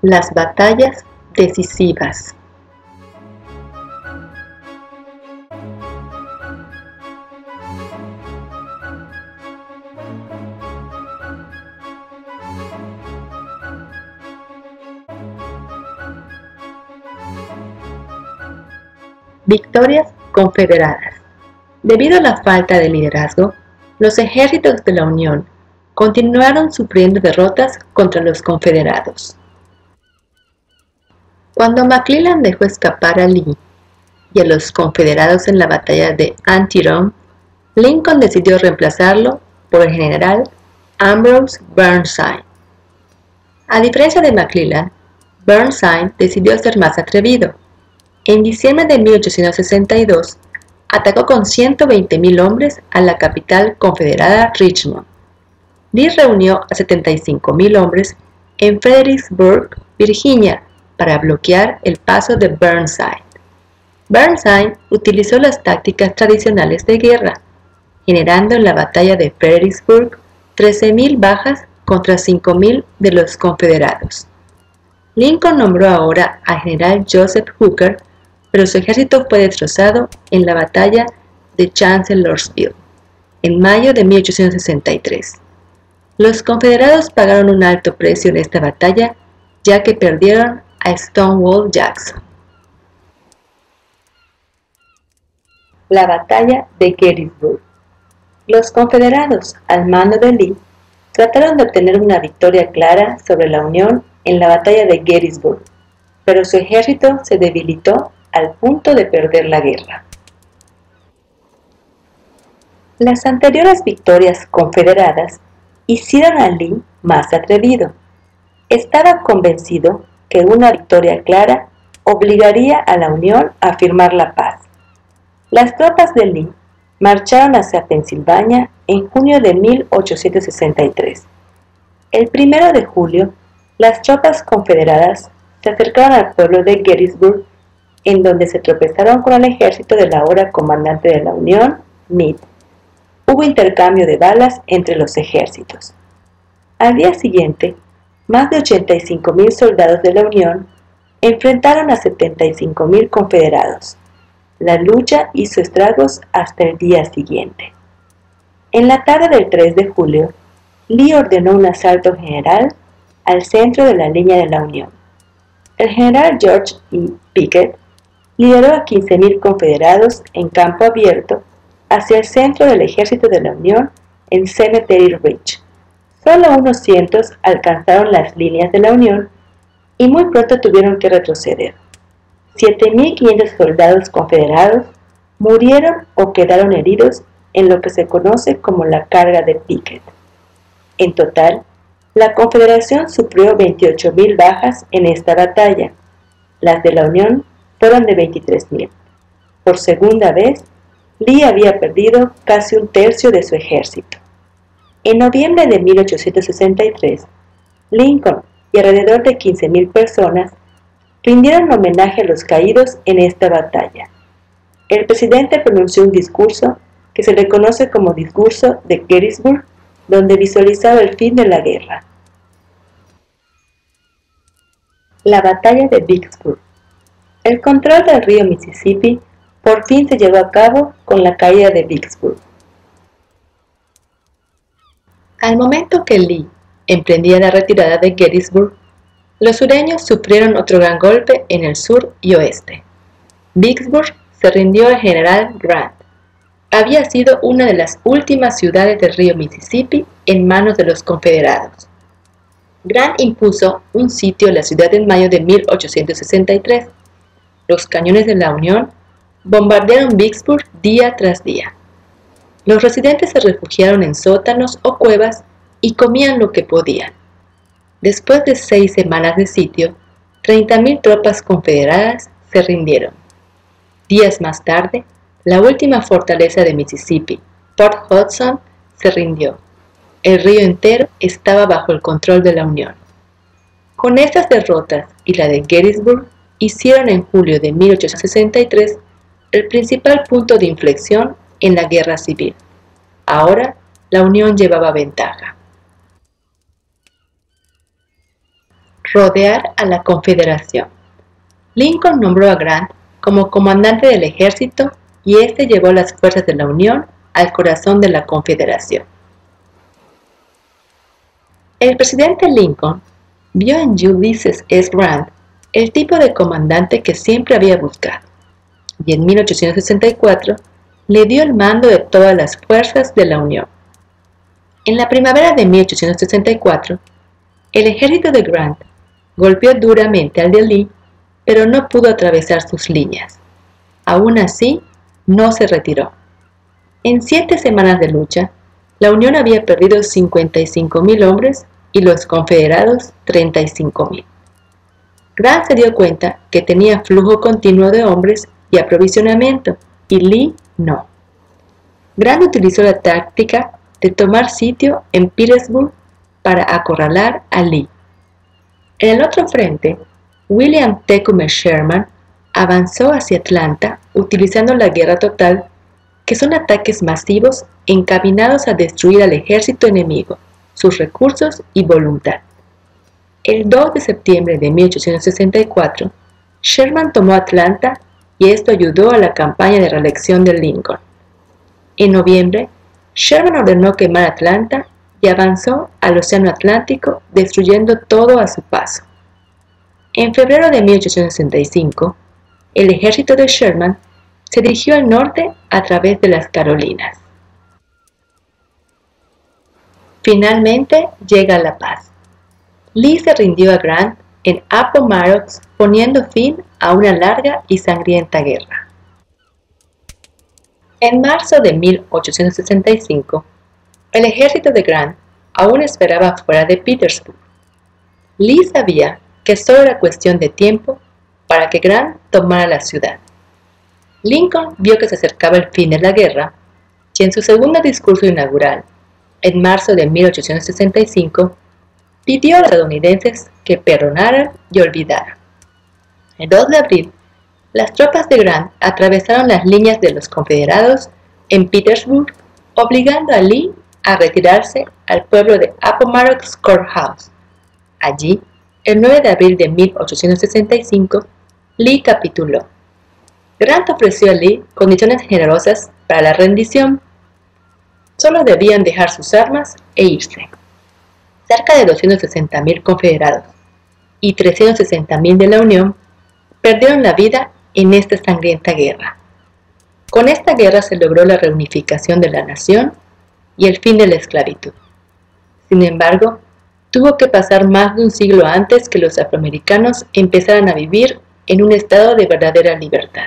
Las batallas decisivas. Victorias confederadas. Debido a la falta de liderazgo, los ejércitos de la Unión continuaron sufriendo derrotas contra los confederados. Cuando McClellan dejó escapar a Lee y a los confederados en la batalla de Antietam, Lincoln decidió reemplazarlo por el general Ambrose Burnside. A diferencia de McClellan, Burnside decidió ser más atrevido. En diciembre de 1862, atacó con 120,000 hombres a la capital confederada Richmond. Lee reunió a 75,000 hombres en Fredericksburg, Virginia, para bloquear el paso de Burnside. Burnside utilizó las tácticas tradicionales de guerra, generando en la batalla de Fredericksburg 13,000 bajas contra 5,000 de los confederados. Lincoln nombró ahora al general Joseph Hooker, pero su ejército fue destrozado en la batalla de Chancellorsville, en mayo de 1863. Los confederados pagaron un alto precio en esta batalla, ya que perdieron a Stonewall Jackson. La batalla de Gettysburg. Los confederados, al mando de Lee, trataron de obtener una victoria clara sobre la Unión en la batalla de Gettysburg, pero su ejército se debilitó al punto de perder la guerra. Las anteriores victorias confederadas hicieron a Lee más atrevido. Estaba convencido que una victoria clara obligaría a la Unión a firmar la paz. Las tropas de Lee marcharon hacia Pensilvania en junio de 1863. El 1 de julio, las tropas confederadas se acercaron al pueblo de Gettysburg, en donde se tropezaron con el ejército del ahora comandante de la Unión, Meade. Hubo intercambio de balas entre los ejércitos. Al día siguiente, más de 85,000 soldados de la Unión enfrentaron a 75,000 confederados. La lucha hizo estragos hasta el día siguiente. En la tarde del 3 de julio, Lee ordenó un asalto general al centro de la línea de la Unión. El general George E. Pickett lideró a 15,000 confederados en campo abierto hacia el centro del ejército de la Unión en Cemetery Ridge. Solo unos cientos alcanzaron las líneas de la Unión y muy pronto tuvieron que retroceder. 7,500 soldados confederados murieron o quedaron heridos en lo que se conoce como la carga de Pickett. En total, la Confederación sufrió 28,000 bajas en esta batalla. Las de la Unión fueron de 23,000. Por segunda vez, Lee había perdido casi un tercio de su ejército. En noviembre de 1863, Lincoln y alrededor de 15,000 personas rindieron homenaje a los caídos en esta batalla. El presidente pronunció un discurso que se le conoce como Discurso de Gettysburg, donde visualizaba el fin de la guerra. La batalla de Vicksburg. El control del río Mississippi por fin se llevó a cabo con la caída de Vicksburg. Al momento que Lee emprendía la retirada de Gettysburg, los sureños sufrieron otro gran golpe en el sur y oeste. Vicksburg se rindió al general Grant. Había sido una de las últimas ciudades del río Mississippi en manos de los confederados. Grant impuso un sitio a la ciudad en mayo de 1863. Los cañones de la Unión bombardearon Vicksburg día tras día. Los residentes se refugiaron en sótanos o cuevas y comían lo que podían. Después de 6 semanas de sitio, 30,000 tropas confederadas se rindieron. Días más tarde, la última fortaleza de Mississippi, Port Hudson, se rindió. El río entero estaba bajo el control de la Unión. Con estas derrotas y la de Gettysburg, hicieron en julio de 1863 el principal punto de inflexión en la guerra civil. Ahora, la Unión llevaba ventaja. Rodear a la Confederación. Lincoln nombró a Grant como comandante del ejército y este llevó las fuerzas de la Unión al corazón de la Confederación. El presidente Lincoln vio en Ulysses S. Grant el tipo de comandante que siempre había buscado, y en 1864 le dio el mando de todas las fuerzas de la Unión. En la primavera de 1864, el ejército de Grant golpeó duramente al de Lee, pero no pudo atravesar sus líneas. Aún así, no se retiró. En 7 semanas de lucha, la Unión había perdido 55,000 hombres y los confederados 35,000. Grant se dio cuenta que tenía flujo continuo de hombres y aprovisionamiento, y Lee no. Grant utilizó la táctica de tomar sitio en Petersburg para acorralar a Lee. En el otro frente, William Tecumseh Sherman avanzó hacia Atlanta utilizando la guerra total, que son ataques masivos encaminados a destruir al ejército enemigo, sus recursos y voluntad. El 2 de septiembre de 1864, Sherman tomó Atlanta y esto ayudó a la campaña de reelección de Lincoln. En noviembre, Sherman ordenó quemar Atlanta y avanzó al Océano Atlántico, destruyendo todo a su paso. En febrero de 1865, el ejército de Sherman se dirigió al norte a través de las Carolinas. Finalmente llega la paz. Lee se rindió a Grant en Appomattox, poniendo fin a una larga y sangrienta guerra. En marzo de 1865, el ejército de Grant aún esperaba fuera de Petersburg. Lee sabía que solo era cuestión de tiempo para que Grant tomara la ciudad. Lincoln vio que se acercaba el fin de la guerra y en su segundo discurso inaugural, en marzo de 1865, pidió a los estadounidenses que perdonaran y olvidaran. El 2 de abril, las tropas de Grant atravesaron las líneas de los confederados en Petersburg, obligando a Lee a retirarse al pueblo de Appomattox Courthouse. Allí, el 9 de abril de 1865, Lee capituló. Grant ofreció a Lee condiciones generosas para la rendición. Solo debían dejar sus armas e irse. Cerca de 260,000 confederados y 360,000 de la Unión perdieron la vida en esta sangrienta guerra. Con esta guerra se logró la reunificación de la nación y el fin de la esclavitud. Sin embargo, tuvo que pasar más de un siglo antes que los afroamericanos empezaran a vivir en un estado de verdadera libertad.